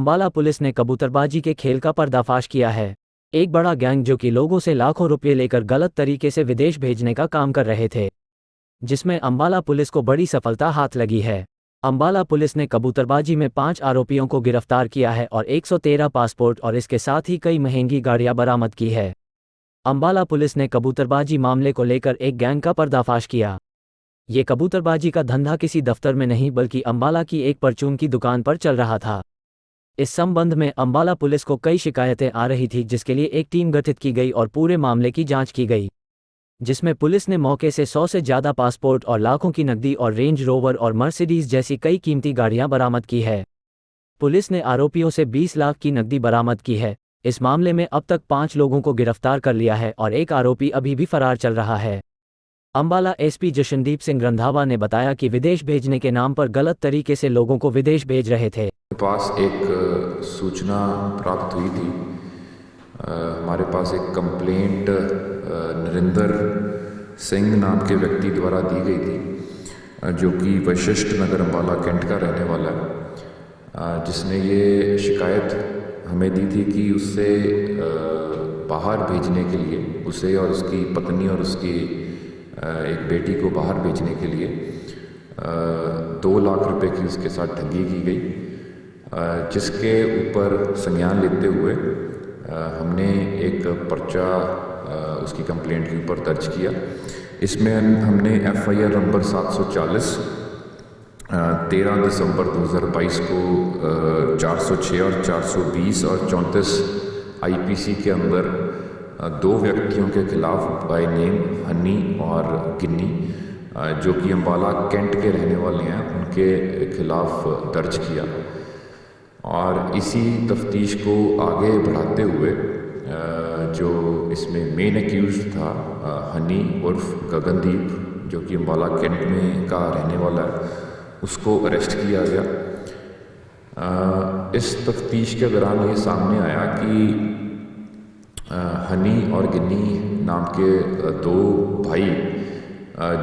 Ambala police ने कबूतरबाजी के खेल का पर्दाफाश किया है। एक बड़ा गैंग जो कि लोगों से लाखों रुपये लेकर गलत तरीके से विदेश भेजने का काम कर रहे थे, जिसमें अंबाला पुलिस को बड़ी सफलता हाथ लगी है। अंबाला पुलिस ने कबूतरबाजी में 5 आरोपियों को गिरफ्तार किया है और 113 पासपोर्ट और इसके साथ ही कई महंगी गाड़ियां बरामद की है। अंबाला पुलिस ने कबूतरबाजी मामले को लेकर एक गैंग का पर्दाफाश किया। ये कबूतरबाजी का धंधा किसी दफ्तर में नहीं बल्कि अंबाला की एक परचून की दुकान पर चल रहा था। इस संबंध में अंबाला पुलिस को कई शिकायतें आ रही थी, जिसके लिए एक टीम गठित की गई और पूरे मामले की जांच की गई, जिसमें पुलिस ने मौके से 100 से ज़्यादा पासपोर्ट और लाखों की नकदी और रेंज रोवर और मर्सिडीज जैसी कई कीमती गाड़ियां बरामद की है। पुलिस ने आरोपियों से 20 लाख की नकदी बरामद की है। इस मामले में अब तक 5 लोगों को गिरफ्तार कर लिया है और एक आरोपी अभी भी फरार चल रहा है। अंबाला एसपी जशनदीप सिंह रंधावा ने बताया कि विदेश भेजने के नाम पर गलत तरीके से लोगों को विदेश भेज रहे थे। पास एक सूचना प्राप्त हुई थी। हमारे पास एक कंप्लेंट नरेंद्र सिंह नाम के व्यक्ति द्वारा दी गई थी, जो कि वशिष्ठ नगर अंबाला कैंट का रहने वाला है, जिसने ये शिकायत हमें दी थी कि उससे बाहर भेजने के लिए, उसे और उसकी पत्नी और उसकी एक बेटी को बाहर भेजने के लिए 2 लाख रुपए की उसके साथ ठगी की गई, जिसके ऊपर संज्ञान लेते हुए हमने एक पर्चा उसकी कंप्लेंट के ऊपर दर्ज किया। इसमें हमने FIR नंबर 740 13 दिसंबर 2022 को 406 और 420 और 34 IPC के अंदर 2 व्यक्तियों के खिलाफ बाय नेम हनी और गिन्नी, जो कि अंबाला कैंट के रहने वाले हैं, उनके खिलाफ दर्ज किया। और इसी तफ्तीश को आगे बढ़ाते हुए जो इसमें मेन एक्यूज था हनी उर्फ गगनदीप, जो कि अंबाला कैंट में का रहने वाला है, उसको अरेस्ट किया गया। इस तफ्तीश के दौरान ये सामने आया कि हनी और गिन्नी नाम के 2 भाई,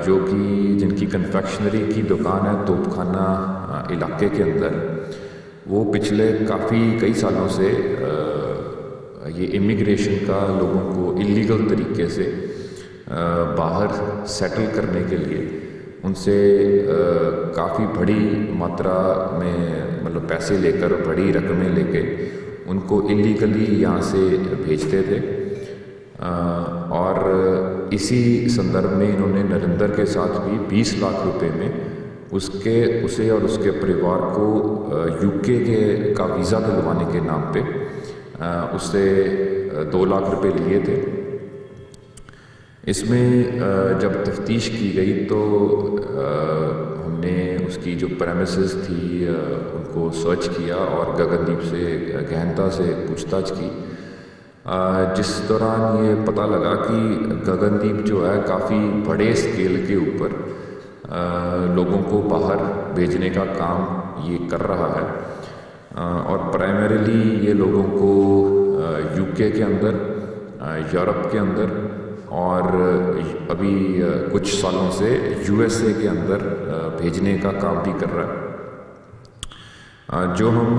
जो कि जिनकी कन्फेक्शनरी की दुकान है तोपखाना इलाके के अंदर, वो पिछले कई सालों से ये इमिग्रेशन का लोगों को इलीगल तरीके से बाहर सेटल करने के लिए उनसे काफ़ी बड़ी मात्रा में मतलब पैसे लेकर, बड़ी रकमें लेके उनको इलीगली यहाँ से भेजते थे। और इसी संदर्भ में इन्होंने नरेंद्र के साथ भी 20 लाख रुपए में उसे और उसके परिवार को UK का वीज़ा दिलवाने के नाम पे उससे 2 लाख रुपए लिए थे। इसमें जब तफ्तीश की गई तो हमने उसकी जो प्रेमिसेस थी उनको सर्च किया और गगनदीप से गहनता से पूछताछ की, जिस दौरान ये पता लगा कि गगनदीप जो है काफ़ी बड़े स्केल के ऊपर लोगों को बाहर भेजने का काम ये कर रहा है, और प्राइमरीली ये लोगों को UK के अंदर, यूरोप के अंदर और अभी कुछ सालों से USA के अंदर भेजने का काम भी कर रहा है। जो हम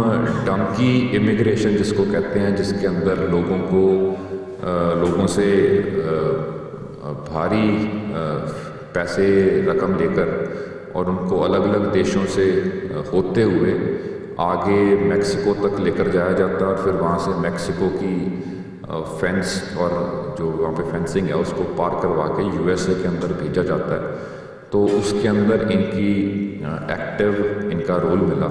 डंकी इमिग्रेशन जिसको कहते हैं, जिसके अंदर लोगों से भारी पैसे रकम लेकर और उनको अलग अलग देशों से होते हुए आगे मैक्सिको तक लेकर जाया जाता है और फिर वहाँ से मैक्सिको की फेंस और जो वहाँ पे फेंसिंग है उसको पार करवा के USA के अंदर भेजा जाता है। तो उसके अंदर इनका रोल मिला।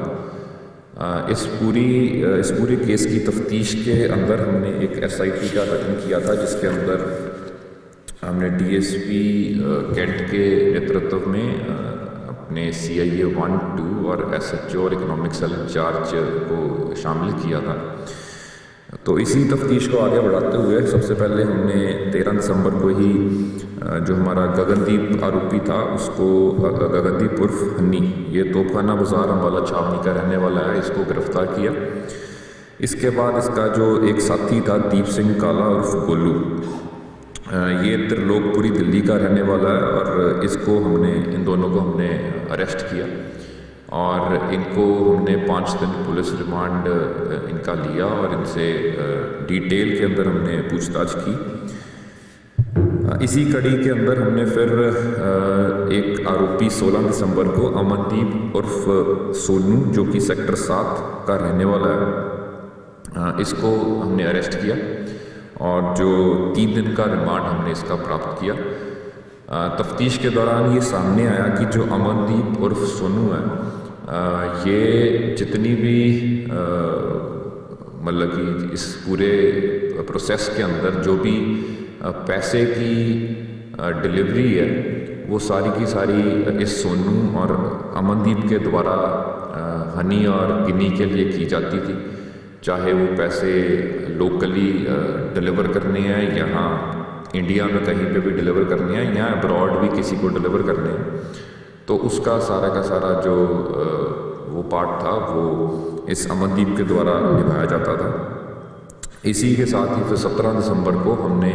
इस पूरी केस की तफ्तीश के अंदर हमने एक SIT का गठन किया था, जिसके अंदर हमने DSP कैंट के नेतृत्व में अपने CIA 1, 2 और SHO और इकोनॉमिक सेल इंचार्ज को शामिल किया था। तो इसी तफ्तीश को आगे बढ़ाते हुए सबसे पहले हमने 13 दिसंबर को ही जो हमारा गगनदीप आरोपी था, उसको गगनदीप उर्फ हन्नी, ये तोपखाना बाज़ार अंबाला छावनी का रहने वाला है, इसको गिरफ्तार किया। इसके बाद इसका जो एक साथी था दीप सिंह काला उर्फ गोलू, ये त्रिलोकपुरी दिल्ली का रहने वाला है और इन दोनों को हमने अरेस्ट किया और इनको हमने 5 दिन पुलिस रिमांड इनका लिया और इनसे डिटेल के अंदर हमने पूछताछ की। इसी कड़ी के अंदर हमने फिर एक आरोपी 16 दिसंबर को अमनदीप उर्फ सोनू जो कि सेक्टर 7 का रहने वाला है, इसको हमने अरेस्ट किया और जो 3 दिन का रिमांड हमने इसका प्राप्त किया। तफ्तीश के दौरान ये सामने आया कि जो अमनदीप उर्फ सोनू है, ये जितनी भी मतलब कि इस पूरे प्रोसेस के अंदर जो भी पैसे की डिलीवरी है वो सारी की सारी इस सोनू और अमनदीप के द्वारा हनी और गिनी के लिए की जाती थी। चाहे वो पैसे लोकली डिलीवर करने हैं, यहाँ इंडिया में कहीं पे भी डिलीवर करने हैं या अब्रॉड भी किसी को डिलीवर करने हैं, तो उसका सारा का सारा जो वो पार्ट था वो इस अमनदीप के द्वारा निभाया जाता था। इसी के साथ ही फिर 17 दिसंबर को हमने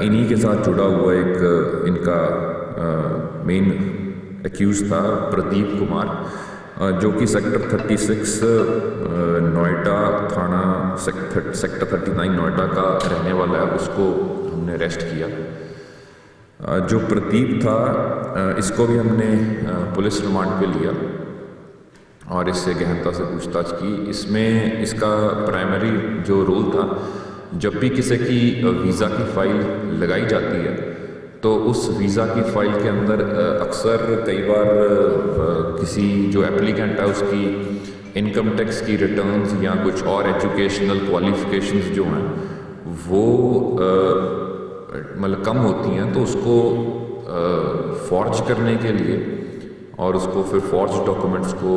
इन्हीं के साथ जुड़ा हुआ एक इनका मेन एक्यूज था प्रदीप कुमार, जो कि सेक्टर 36 नोएडा थाना सेक्टर 39 नोएडा का रहने वाला है, उसको हमने अरेस्ट किया। जो प्रदीप था इसको भी हमने पुलिस रिमांड पे लिया और इससे गहनता से पूछताछ की। इसमें इसका प्राइमरी जो रोल था, जब भी किसी की वीज़ा की फ़ाइल लगाई जाती है तो उस वीज़ा की फ़ाइल के अंदर अक्सर कई बार किसी जो एप्लीकेंट है उसकी इनकम टैक्स की रिटर्न्स या कुछ और एजुकेशनल क्वालिफ़िकेशंस जो हैं वो मतलब कम होती हैं, तो उसको फॉर्ज करने के लिए और उसको फिर फॉर्ज डॉक्यूमेंट्स को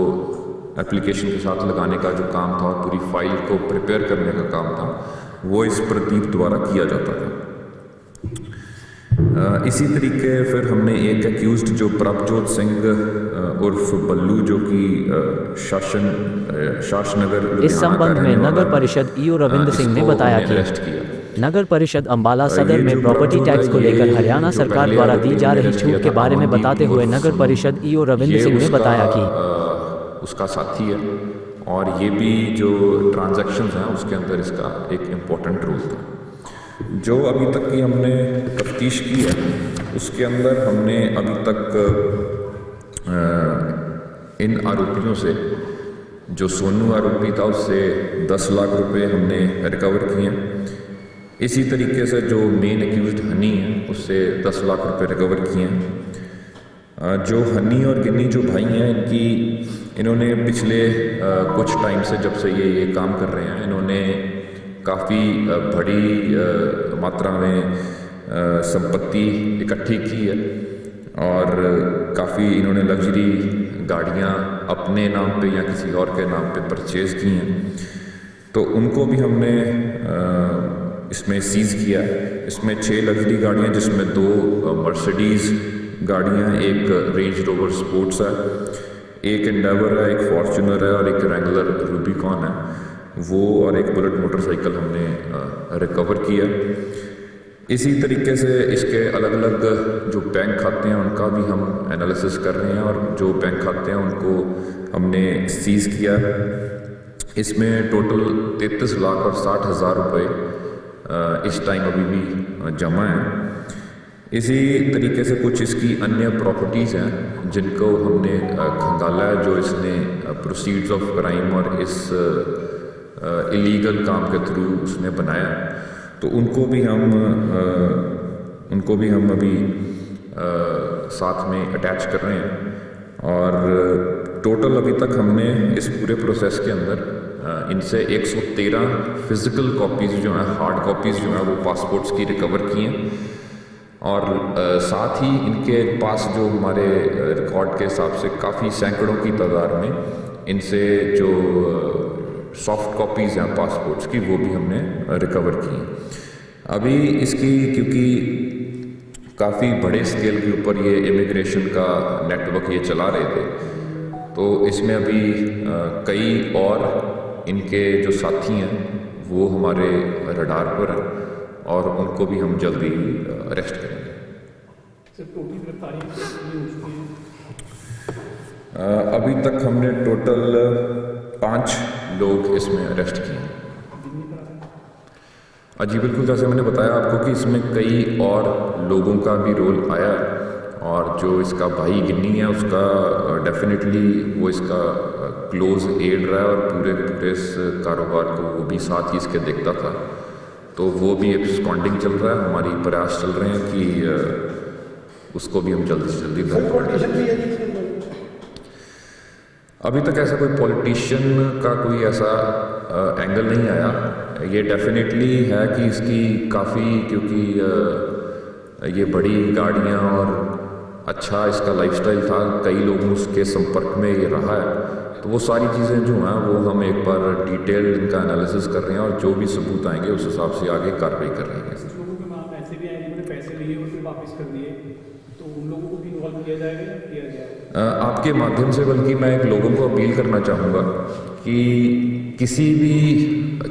एप्लीकेशन के साथ लगाने का जो काम था, पूरी फाइल को प्रिपेयर करने का काम था, वो इस प्रदीप द्वारा किया जाता था। इसी तरीके फिर हमने एक एक्यूज्ड जो प्रभजोत सिंह उर्फ बल्लू जो कि शासनगर इस संबंध में नगर परिषद ईओ रविंद्र सिंह ने बताया कि नगर परिषद अंबाला सदर में प्रॉपर्टी टैक्स को लेकर हरियाणा सरकार द्वारा दी जा रही छूट के बारे में बताते हुए नगर परिषद ईओ रविंद्र सिंह ने बताया कि उसका साथी है और ये भी जो ट्रांजैक्शंस हैं उसके अंदर इसका एक इम्पोर्टेंट रोल था। जो अभी तक की हमने तफ्तीश की है उसके अंदर हमने अभी तक इन आरोपियों से, जो सोनू आरोपी था उससे 10 लाख रुपए हमने रिकवर किए हैं। इसी तरीके से जो मेन एक्यूज्ड हनी है उससे 10 लाख रुपए रिकवर किए हैं। जो हनी और गिन्नी जो भाई हैं इन्होंने पिछले कुछ टाइम से, जब से ये काम कर रहे हैं, इन्होंने काफ़ी बड़ी मात्रा में संपत्ति इकट्ठी की है और काफ़ी इन्होंने लग्जरी गाड़ियाँ अपने नाम पे या किसी और के नाम पे परचेज़ की हैं, तो उनको भी हमने इसमें सीज़ किया। इसमें 6 लग्जरी गाड़ियाँ, जिसमें 2 मर्सिडीज़ गाड़ियाँ, एक रेंज रोवर स्पोर्ट्स है, एक एंडेवर है, एक फॉर्च्यूनर है और एक रेंगलर रूबिकॉन है, वो और एक बुलेट मोटरसाइकिल हमने रिकवर किया। इसी तरीके से इसके अलग अलग जो बैंक खाते हैं उनका भी हम एनालिसिस कर रहे हैं और जो बैंक खाते हैं उनको हमने सीज़ किया। इसमें टोटल 33 लाख और 60 हज़ार रुपये इस टाइम अभी भी जमा है। इसी तरीके से कुछ इसकी अन्य प्रॉपर्टीज़ हैं जिनको हमने खंगाला है, जो इसने प्रोसीड्स ऑफ क्राइम और इस इलीगल काम के थ्रू उसने बनाया, तो उनको भी हम अभी साथ में अटैच कर रहे हैं। और टोटल अभी तक हमने इस पूरे प्रोसेस के अंदर इनसे 113 फिज़िकल कॉपीज़ जो हैं, हार्ड कॉपीज़ जो हैं, वो पासपोर्ट्स की रिकवर की हैं और साथ ही इनके पास जो हमारे रिकॉर्ड के हिसाब से काफ़ी सैकड़ों की तादाद में इनसे जो सॉफ्ट कॉपीज़ हैं पासपोर्ट्स की, वो भी हमने रिकवर की। अभी इसकी क्योंकि काफ़ी बड़े स्केल के ऊपर ये इमिग्रेशन का नेटवर्क ये चला रहे थे, तो इसमें अभी कई और इनके जो साथी हैं वो हमारे रडार पर हैं और उनको भी हम जल्दी अरेस्ट करेंगे। अभी तक हमने टोटल 5 लोग इसमें अरेस्ट किए हैं। जी बिल्कुल, जैसे मैंने बताया आपको कि इसमें कई और लोगों का भी रोल आया है, और जो इसका भाई गिन्नी है उसका डेफिनेटली वो इसका क्लोज एड रहा है, और पूरे इस कारोबार को वो भी साथ ही इसके देखता था। तो वो भी एब्सकॉन्डिंग चल रहा है। हमारी प्रयास चल रहे हैं कि उसको भी हम जल्दी से जल्दी धर। अभी तक ऐसा कोई पॉलिटिशियन का कोई ऐसा एंगल नहीं आया। ये डेफिनेटली है कि इसकी काफ़ी, क्योंकि ये बड़ी गाड़ियाँ और अच्छा इसका लाइफस्टाइल था, कई लोगों उसके संपर्क में ये रहा है। तो वो सारी चीज़ें जो हैं वो हम एक बार डिटेल इनका एनालिसिस कर रहे हैं, और जो भी सबूत आएंगे उस हिसाब से आगे कार्रवाई कर रहे हैं। कुछ लोगों के नाम ऐसे भी आए जिन्होंने पैसे लिए और फिर वापस कर दिए, तो उन लोगों को भी इन्वॉल्व किया जाएगा या किया जाएगा? आपके माध्यम से बल्कि मैं एक लोगों को अपील करना चाहूँगा कि किसी भी,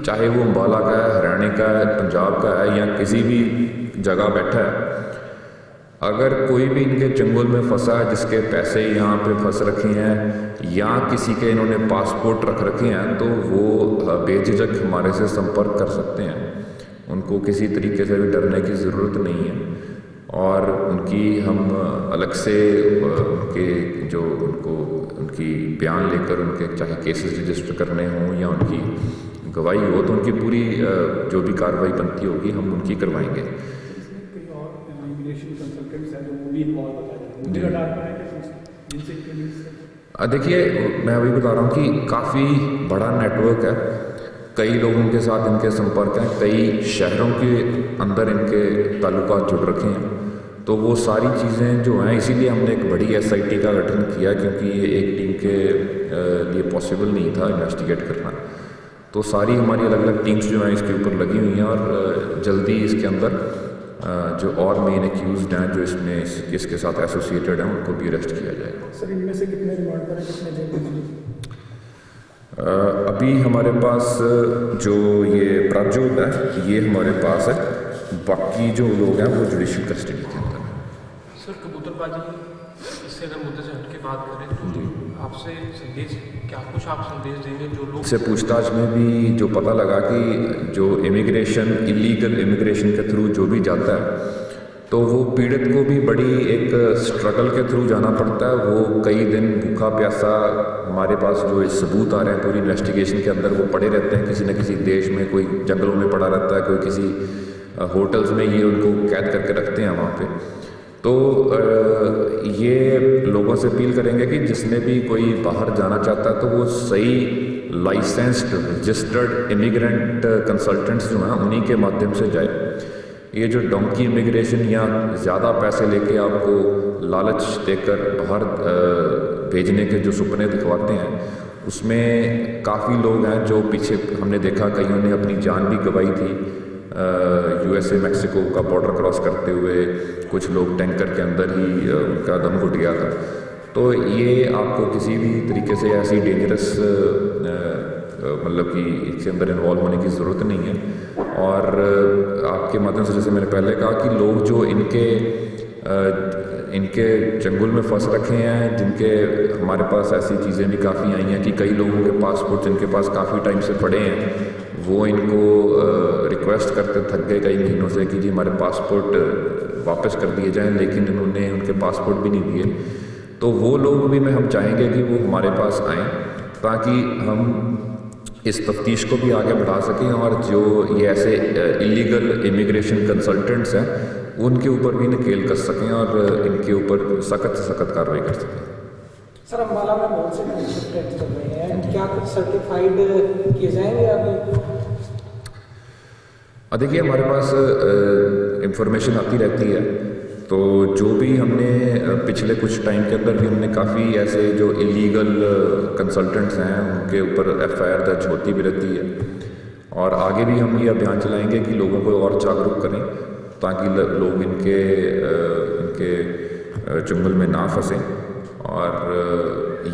चाहे वो अम्बाला का है, हरियाणा का है, पंजाब का है, या किसी भी जगह बैठा है, अगर कोई भी इनके चंगुल में फंसा है, जिसके पैसे यहाँ पे फंस रखे हैं या किसी के इन्होंने पासपोर्ट रख रखे हैं, तो वो बेझिझक हमारे से संपर्क कर सकते हैं। उनको किसी तरीके से भी डरने की ज़रूरत नहीं है, और उनकी हम अलग से उनके जो उनकी बयान लेकर उनके चाहे केसेस रजिस्टर करने हों या उनकी गवाही हो, तो उनकी पूरी जो भी कार्रवाई बनती होगी हम उनकी करवाएंगे। देखिए, मैं अभी बता रहा हूँ कि काफ़ी बड़ा नेटवर्क है, कई लोगों के साथ इनके संपर्क हैं, कई शहरों के अंदर इनके ताल्लुकात जुड़ रखे हैं। तो वो सारी चीज़ें जो हैं, इसीलिए हमने एक बड़ी SIT का गठन किया, क्योंकि ये एक टीम के लिए पॉसिबल नहीं था इन्वेस्टिगेट करना। तो सारी हमारी अलग अलग टीम्स जो हैं इसके ऊपर लगी हुई हैं, और जल्दी इसके अंदर जो और मेन एक्यूज्ड हैं जो इसमें इसके साथ एसोसिएटेड हैं उनको भी अरेस्ट किया जाएगा। सर, इनमें से कितने रिमांड पर हैं, कितने जेल में? अभी हमारे पास जो ये प्राजोत है ये हमारे पास है, बाकी जो लोग हैं वो जुडिशियल कस्टडी के अंदर हैं। सर, कबूतरबाजी, इससे अगर मुद्दे से हटके बात करें तो आपसे संदेश, क्या कुछ आप संदेश देंगे जो लोग से पूछताछ में भी जो पता लगा कि जो इमिग्रेशन, इलीगल इमिग्रेशन के थ्रू जो भी जाता है, तो वो पीड़ित को भी बड़ी एक स्ट्रगल के थ्रू जाना पड़ता है। वो कई दिन भूखा प्यासा, हमारे पास जो सबूत आ रहे हैं पूरी इन्वेस्टिगेशन के अंदर, वो पड़े रहते हैं किसी न किसी देश में, कोई जंगलों में पड़ा रहता है, कोई किसी होटल्स में, ये उनको कैद करके रखते हैं वहाँ पे। तो ये लोगों से अपील करेंगे कि जिसने भी कोई बाहर जाना चाहता है तो वो सही लाइसेंस्ड रजिस्टर्ड इमिग्रेंट कंसल्टेंट्स जो हैं उन्हीं के माध्यम से जाए। ये जो डोंकी इमिग्रेशन या ज़्यादा पैसे लेके आपको लालच देकर बाहर भेजने के जो सुपने दिखवाते हैं, उसमें काफ़ी लोग हैं जो पीछे हमने देखा कईयों ने अपनी जान भी गंवाई थी। USA मैक्सिको का बॉर्डर क्रॉस करते हुए कुछ लोग टैंकर के अंदर ही उनका दम घुट गया था। तो ये आपको किसी भी तरीके से ऐसी डेंजरस मतलब कि इसके अंदर इन्वॉल्व होने की ज़रूरत नहीं है। और आपके माध्यम से, जैसे मैंने पहले कहा, कि लोग जो इनके चंगुल में फंस रखे हैं, जिनके हमारे पास ऐसी चीज़ें भी काफ़ी आई हैं कि कई लोगों के पासपोर्ट जिनके पास काफ़ी टाइम से पड़े हैं, वो इनको रिक्वेस्ट करते थक गए कई महीनों से कि जी हमारे पासपोर्ट वापस कर दिए जाएं, लेकिन इन्होंने उनके पासपोर्ट भी नहीं दिए। तो वो लोग भी हम चाहेंगे कि वो हमारे पास आएँ, ताकि हम इस तफ्तीश को भी आगे बढ़ा सकें, और जो ये ऐसे इलीगल इमिग्रेशन कंसल्टेंट्स हैं उनके ऊपर भी नकेल कस सकें और इनके ऊपर सख्त से सख्त कार्रवाई कर सकें। सर, अम्बाला में बहुत से टेस्ट चल रहे हैं, क्या कुछ सर्टिफाइड किए जाएंगे अभी? देखिए, हमारे पास इंफॉर्मेशन आती रहती है, तो जो भी हमने पिछले कुछ टाइम के अंदर भी हमने काफ़ी ऐसे जो इलीगल कंसल्टेंट्स हैं उनके ऊपर FIR दर्ज होती भी रहती है, और आगे भी हम ये अभियान चलाएंगे कि लोगों को और जागरूक करें ताकि लोग इनके चुंगल में ना फंसें। और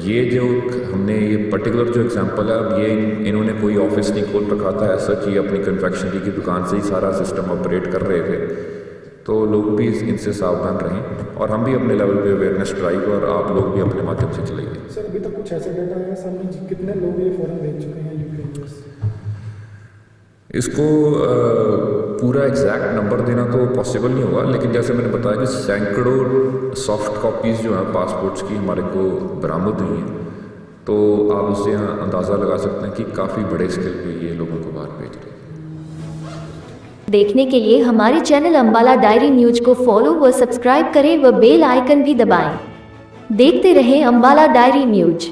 ये जो हमने ये पर्टिकुलर जो एग्जांपल है, अब ये इन्होंने कोई ऑफिस नहीं खोल रखा था, ऐसा ही अपनी कन्फेक्शनरी की दुकान से ही सारा सिस्टम ऑपरेट कर रहे थे। तो लोग भी इनसे सावधान रहें और हम भी अपने लेवल पे अवेयरनेस ड्राइव और आप लोग भी अपने माध्यम से चलाइए। सर अभी तक कुछ ऐसा डेटा है सामने कितने लोग ये फॉरेन भेज चुके हैं यूके? इसको पूरा एग्जैक्ट नंबर देना तो पॉसिबल नहीं होगा, लेकिन जैसे मैंने बताया कि सैकड़ों सॉफ्ट कॉपीज़ जो हैं पासपोर्ट्स की हमारे को बरामद हुई हैं, तो आप उससे अंदाज़ा लगा सकते हैं कि काफ़ी बड़े स्केल पे ये लोगों को बाहर भेज रहे हैं। देखने के लिए हमारे चैनल अंबाला डायरी न्यूज को फॉलो व सब्सक्राइब करें व बेल आइकन भी दबाएं। देखते रहें अंबाला डायरी न्यूज।